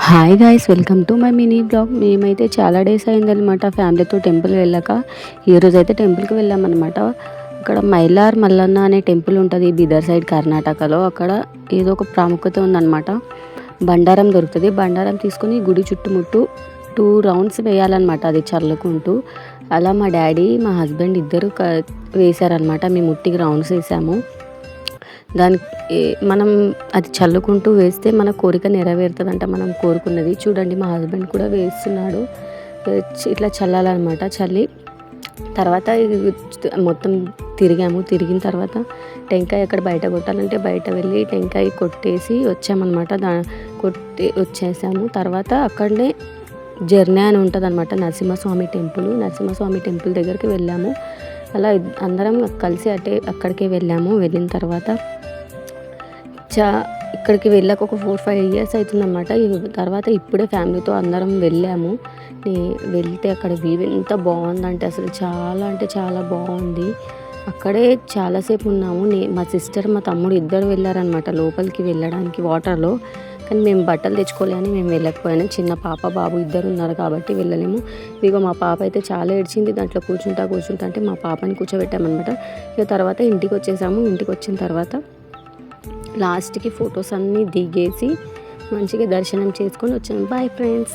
Hi guys, welcome to my mini blog. మేమైతే చాలా days అయిందనమాట ఫ్యామిలీతో టెంపుల్ వెళ్ళాక. ఈరోజు అయితే టెంపుల్కి వెళ్ళామన్నమాట. అక్కడ మైలార్ మల్లన్న అనే టెంపుల్ ఉంటుంది బీదర్ సైడ్ కర్ణాటకలో. అక్కడ ఏదో ఒక ప్రాముఖ్యత ఉందన్నమాట. బండారం దొరుకుతుంది. బండారం తీసుకొని గుడి చుట్టుముట్టు 2 రౌండ్స్ వేయాలన్నమాట, అది చల్లుకుంటూ. అలా మా డాడీ మా హస్బెండ్ ఇద్దరు వేశారనమాట. మేము ఉట్టికి రౌండ్స్ వేసాము. దానికి మనం అది చల్లుకుంటూ వేస్తే మన కోరిక నెరవేరుతుందంట, మనం కోరుకున్నది. చూడండి, మా హస్బెండ్ కూడా వేస్తున్నాడు. ఇట్లా చల్లాలన్నమాట. చల్లి తర్వాత మొత్తం తిరిగిన తర్వాత టెంకాయ ఎక్కడ బయట కొట్టాలంటే బయట వెళ్ళి టెంకాయ కొట్టేసి వచ్చామన్నమాట. కొట్టి వచ్చేసాము. తర్వాత అక్కడనే జర్నీ అని ఉంటుంది అనమాట, నరసింహస్వామి టెంపుల్ దగ్గరికి వెళ్ళాము. అలా అందరం కలిసి అక్కడికే వెళ్ళాము. వెళ్ళిన తర్వాత ఇక్కడికి వెళ్ళాక ఒక 4-5 ఇయర్స్ అవుతుందన్నమాట. తర్వాత ఇప్పుడే ఫ్యామిలీతో అందరం వెళ్ళాము. వెళ్తే అక్కడ వ్యూ ఎంత బాగుందంటే అసలు చాలా అంటే చాలా బాగుంది. అక్కడే చాలాసేపు ఉన్నాము. మా సిస్టర్ మా తమ్ముడు ఇద్దరు వెళ్ళారనమాట లోపలికి వెళ్ళడానికి వాటర్లో. కానీ మేము బట్టలు తెచ్చుకోలేని మేము వెళ్ళకపోయాను. చిన్న పాప బాబు ఇద్దరు ఉన్నారు కాబట్టి వెళ్ళలేము. ఇదిగో మా పాప అయితే చాలా ఏడ్చింది. దాంట్లో కూర్చుంటా అంటే మా పాపని కూర్చోబెట్టామన్నమాట. ఇక తర్వాత ఇంటికి వచ్చేసాము. ఇంటికి వచ్చిన తర్వాత లాస్ట్కి ఫొటోస్ అన్నీ దిగేసి మంచిగా దర్శనం చేసుకొని వచ్చాము. Bye friends.